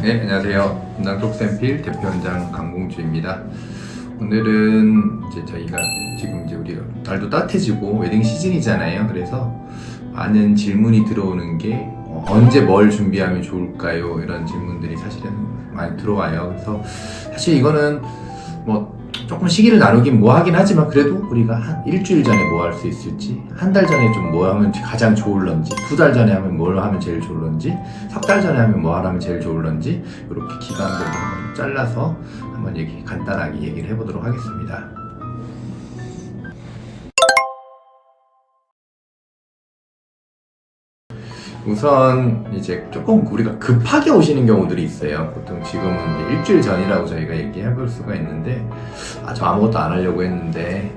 네, 안녕하세요. 분당 톡센필 대표원장 강공주입니다. 오늘은 이제 저희가 지금 우리가 날도 따뜻해지고 웨딩 시즌이잖아요. 그래서 많은 질문이 들어오는 게 언제 뭘 준비하면 좋을까요? 이런 질문들이 사실은 많이 들어와요. 그래서 사실 이거는 뭐 조금 시기를 나누긴 뭐하긴 하지만 그래도 우리가 한 일주일 전에 뭐 할 수 있을지, 한 달 전에 좀 뭐 하면 가장 좋을런지, 2달 전에 하면 뭘 하면 제일 좋을런지, 3달 전에 하면 뭐 하면 제일 좋을런지 이렇게 기간별로 한번 잘라서 한번 간단하게 얘기를 해보도록 하겠습니다. 우선 이제 조금 우리가 급하게 오시는 경우들이 있어요. 보통 지금은 이제 일주일 전이라고 저희가 얘기해 볼 수가 있는데, 저 아무것도 안 하려고 했는데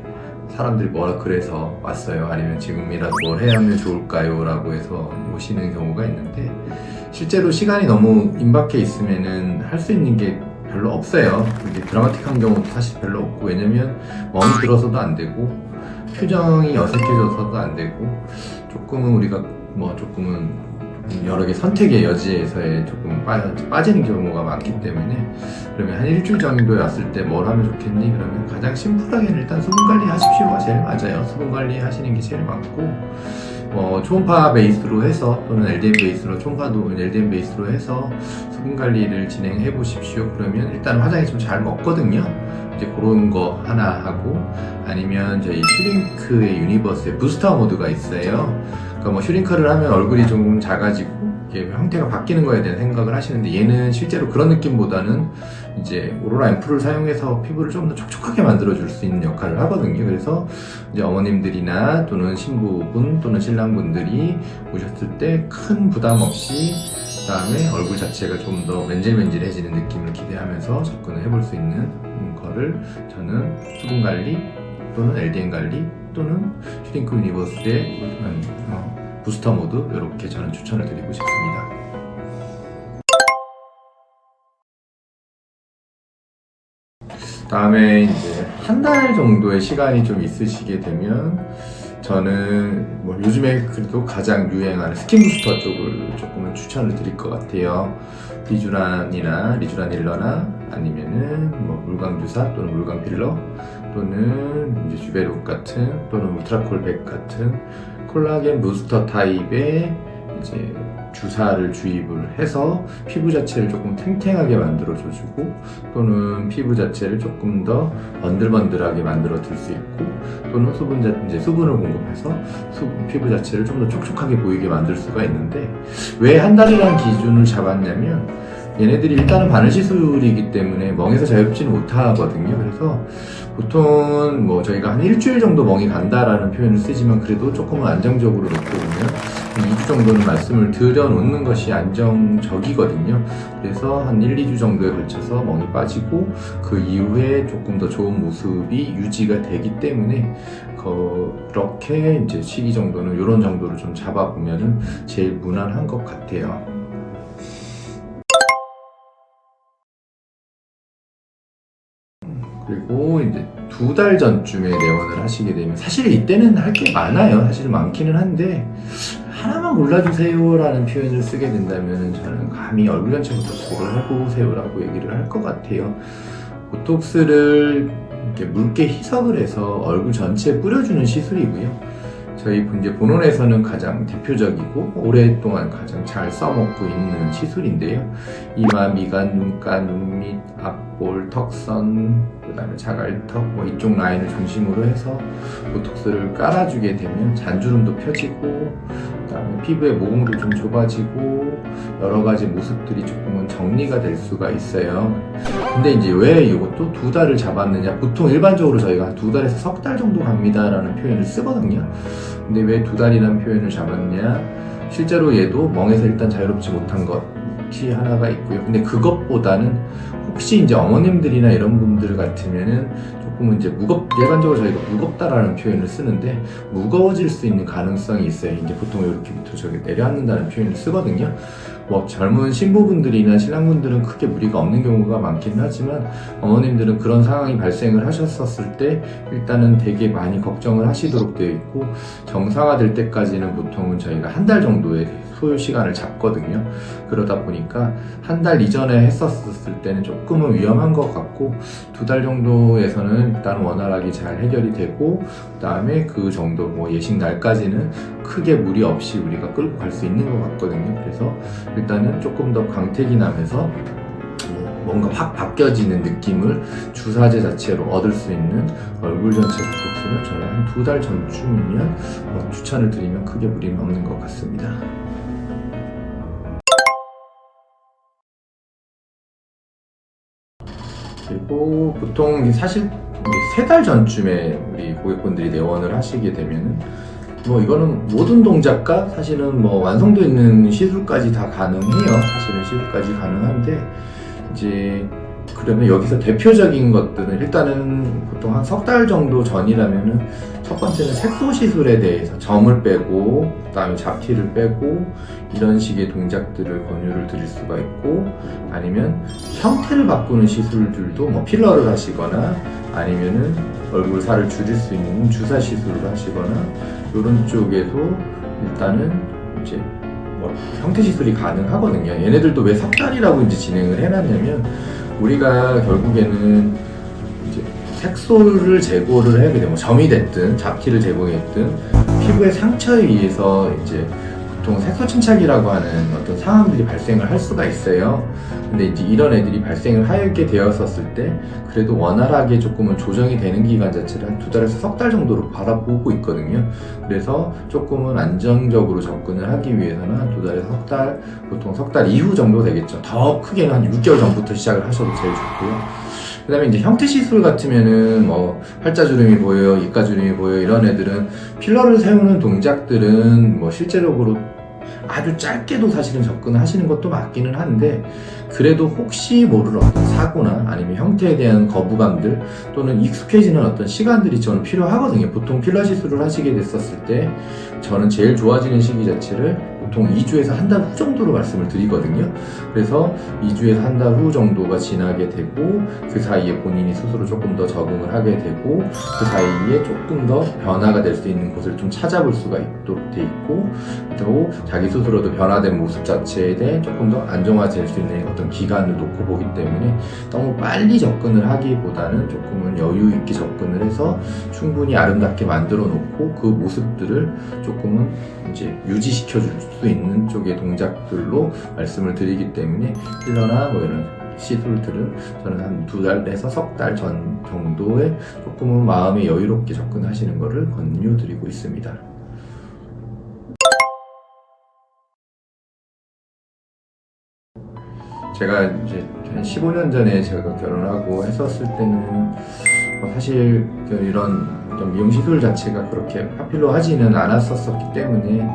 사람들이 뭐라 그래서 왔어요, 아니면 지금이라도 뭘 해야 하면 좋을까요? 라고 해서 오시는 경우가 있는데, 실제로 시간이 너무 임박해 있으면은 할 수 있는 게 별로 없어요. 이게 드라마틱한 경우도 사실 별로 없고, 왜냐면 멍이 들어서도 안 되고 표정이 어색해져서도 안 되고, 조금은 우리가 조금은 여러 개 선택의 여지에서의 조금 빠지는 경우가 많기 때문에, 그러면 한 일주일 정도에 왔을 때 뭘 하면 좋겠니? 그러면 가장 심플하게는 일단 수분 관리 하십시오가 제일 맞아요. 수분 관리 하시는 게 제일 맞고, 초음파 베이스로 해서 또는 LDN 베이스로, 초음파도 LDN 베이스로 해서 수분 관리를 진행해 보십시오. 그러면 일단 화장이 좀 잘 먹거든요. 이제 그런 거 하나 하고, 아니면 저희 슈링크의 유니버스에 부스터 모드가 있어요. 그러니까 슈링크를 하면 얼굴이 좀 작아지고 이게 형태가 바뀌는 거에 대한 생각을 하시는데, 얘는 실제로 그런 느낌보다는 이제 오로라 앰플을 사용해서 피부를 좀 더 촉촉하게 만들어줄 수 있는 역할을 하거든요. 그래서 이제 어머님들이나 또는 신부분 또는 신랑분들이 오셨을 때 큰 부담 없이, 그 다음에 얼굴 자체가 좀 더 맨질맨질해지는 느낌을 기대하면서 접근을 해볼 수 있는 거를 저는 수분 관리 또는 LDN 관리 또는 슈링크 유니버스의 부스터 모드, 이렇게 저는 추천을 드리고 싶습니다. 다음에 이제 한 달 정도의 시간이 좀 있으시게 되면, 저는 요즘에 그래도 가장 유행하는 스킨 부스터 쪽을 조금은 추천을 드릴 것 같아요. 리쥬란 일러나 아니면은 물광 주사 또는 물광 필러 또는 이제 주베룩 같은 또는 울트라콜 100 같은 콜라겐 부스터 타입의 이제 주사를 주입을 해서 피부 자체를 조금 탱탱하게 만들어줘주고, 또는 피부 자체를 조금 더 번들번들하게 만들어 줄 수 있고, 또는 수분을 공급해서 피부 자체를 좀 더 촉촉하게 보이게 만들 수가 있는데, 왜 한 달이라는 기준을 잡았냐면, 얘네들이 일단은 바늘 시술이기 때문에 멍에서 자유롭지는 못하거든요. 그래서 보통은 저희가 한 일주일 정도 멍이 간다라는 표현을 쓰지만, 그래도 조금은 안정적으로 놓고 보면 2주 정도는 말씀을 드려놓는 것이 안정적이거든요. 그래서 한 1, 2주 정도에 걸쳐서 멍이 빠지고 그 이후에 조금 더 좋은 모습이 유지가 되기 때문에, 그렇게 이제 시기 정도는 이런 정도를 좀 잡아보면은 제일 무난한 것 같아요. 그리고 이제 2달 전쯤에 내원을 하시게 되면, 사실 이때는 할 게 많아요. 사실 많기는 한데, 하나만 골라주세요 라는 표현을 쓰게 된다면 저는 감히 얼굴 전체부터 고를 해보세요 라고 얘기를 할 것 같아요. 보톡스를 이렇게 묽게 희석을 해서 얼굴 전체에 뿌려주는 시술이고요. 저희 이제 본원에서는 가장 대표적이고 오랫동안 가장 잘 써먹고 있는 시술인데요. 이마, 미간, 눈가, 눈밑, 앞볼, 턱선, 그 다음에 자갈턱, 이쪽 라인을 중심으로 해서 보톡스를 깔아주게 되면 잔주름도 펴지고, 그 다음에 피부의 모공도 좀 좁아지고, 여러 가지 모습들이 조금은 정리가 될 수가 있어요. 근데 이제 왜 이것도 2달을 잡았느냐? 보통 일반적으로 저희가 한 2달에서 석 달 정도 갑니다 라는 표현을 쓰거든요. 근데 왜 2달이라는 표현을 잡았냐? 실제로 얘도 멍에서 일단 자유롭지 못한 것이 하나가 있고요. 근데 그것보다는 혹시 이제 어머님들이나 이런 분들 같으면은 조금은 이제 일반적으로 저희가 무겁다라는 표현을 쓰는데, 무거워질 수 있는 가능성이 있어요. 이제 보통 이렇게부터 저기 내려앉는다는 표현을 쓰거든요. 젊은 신부분들이나 신랑분들은 크게 무리가 없는 경우가 많긴 하지만, 어머님들은 그런 상황이 발생을 하셨었을 때 일단은 되게 많이 걱정을 하시도록 되어 있고, 정상화될 때까지는 보통은 저희가 한 달 정도의 소요 시간을 잡거든요. 그러다 보니까 한 달 이전에 했었을 때는 조금은 위험한 것 같고 2달 정도에서는 일단 원활하게 잘 해결이 되고 그 다음에 그 정도 뭐 예식 날까지는 크게 무리 없이 우리가 끌고 갈 수 있는 것 같거든요. 그래서 일단은 조금 더 광택이 나면서 뭔가 확 바뀌어지는 느낌을 주사제 자체로 얻을 수 있는 얼굴 전체 보톡스는 저는 한 2달 전쯤이면 추천을 드리면 크게 무리는 없는 것 같습니다. 그리고 보통 사실 3달 전쯤에 우리 고객분들이 내원을 하시게 되면은 뭐 이거는 모든 동작과 사실은 뭐 완성도 있는 시술까지 다 가능해요. 사실은 시술까지 가능한데 이제 그러면 여기서 대표적인 것들은 일단은 보통 한 3달 정도 전이라면은 첫 번째는 색소 시술에 대해서 점을 빼고 그 다음에 잡티를 빼고 이런 식의 동작들을 권유를 드릴 수가 있고 아니면 형태를 바꾸는 시술들도 뭐 필러를 하시거나 아니면은 얼굴 살을 줄일 수 있는 주사 시술을 하시거나 이런 쪽에도 일단은 이제 형태 시술이 가능하거든요. 얘네들도 왜 3달이라고 이제 진행을 해놨냐면 우리가 결국에는 이제 색소를 제거를 하게 되면 점이 됐든 잡티를 제거했든 피부의 상처에 의해서 이제 보통 색소 침착이라고 하는 어떤 상황들이 발생을 할 수가 있어요. 근데 이제 이런 애들이 발생을 하게 되었었을 때 그래도 원활하게 조금은 조정이 되는 기간 자체를 한 2달에서 3달 정도로 바라보고 있거든요. 그래서 조금은 안정적으로 접근을 하기 위해서는 한 2달에서 3달, 보통 3달 이후 정도 되겠죠. 더 크게는 한 6개월 전부터 시작을 하셔도 제일 좋고요. 그 다음에 이제 형태 시술 같으면은 뭐 팔자주름이 보여요, 입가주름이 보여요 이런 애들은 필러를 세우는 동작들은 뭐 실제적으로 아주 짧게도 사실은 접근을 하시는 것도 맞기는 한데 그래도 혹시 모를 어떤 사고나 아니면 형태에 대한 거부감들 또는 익숙해지는 어떤 시간들이 저는 필요하거든요. 보통 필러 시술을 하시게 됐었을 때 저는 제일 좋아지는 시기 자체를 보통 2주에서 한 달 후 정도로 말씀을 드리거든요. 그래서 2주에서 한 달 후 정도가 지나게 되고 그 사이에 본인이 스스로 조금 더 적응을 하게 되고 그 사이에 조금 더 변화가 될 수 있는 곳을 좀 찾아볼 수가 있도록 돼 있고 또 자기 스스로도 변화된 모습 자체에 대해 조금 더 안정화될 수 있는 어떤 기간을 놓고 보기 때문에 너무 빨리 접근을 하기보다는 조금은 여유 있게 접근을 해서 충분히 아름답게 만들어 놓고 그 모습들을 조금은 이제 유지시켜 줄 수 있는 쪽의 동작들로 말씀을 드리기 때문에 필러나 뭐 이런 시술들은 저는 한 2달에서 3달 전 정도에 조금은 마음에 여유롭게 접근하시는 것을 권유드리고 있습니다. 제가 이제 한 15년 전에 제가 결혼하고 했었을 때는 사실 이런 미용 시술 자체가 그렇게 파퓰러하지는 않았었기 때문에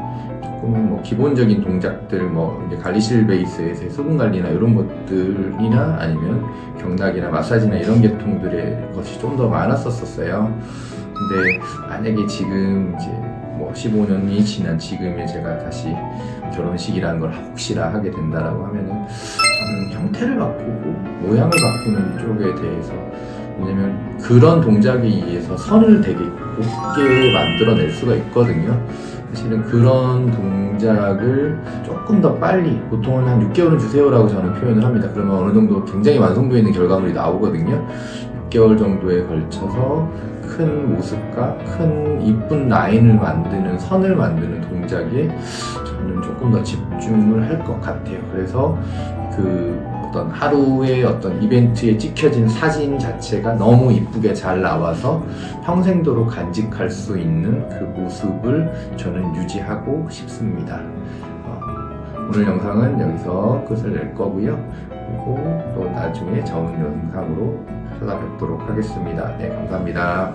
조금은 뭐 기본적인 동작들 뭐 이제 관리실 베이스에서의 수분 관리나 이런 것들이나 아니면 경락이나 마사지나 이런 계통들의 것이 좀 더 많았었어요. 근데 만약에 지금 이제 뭐 15년이 지난 지금에 제가 다시 결혼식이라는 걸 혹시나 하게 된다라고 하면은 저는 형태를 바꾸고 모양을 바꾸는 쪽에 대해서 왜냐면 그런 동작에 의해서 선을 되게 곱게 만들어낼 수가 있거든요. 사실은 그런 동작을 조금 더 빨리 보통은 한 6개월은 주세요라고 저는 표현을 합니다. 그러면 어느 정도 굉장히 완성도 있는 결과물이 나오거든요. 6개월 정도에 걸쳐서 큰 모습과 큰 이쁜 라인을 만드는 선을 만드는 동작에 저는 조금 더 집중을 할 것 같아요. 그래서 그 어떤 하루의 어떤 이벤트에 찍혀진 사진 자체가 너무 이쁘게 잘 나와서 평생도록 간직할 수 있는 그 모습을 저는 유지하고 싶습니다. 오늘 영상은 여기서 끝을 낼 거고요. 그리고 또 나중에 좋은 영상으로 찾아뵙도록 하겠습니다. 네, 감사합니다.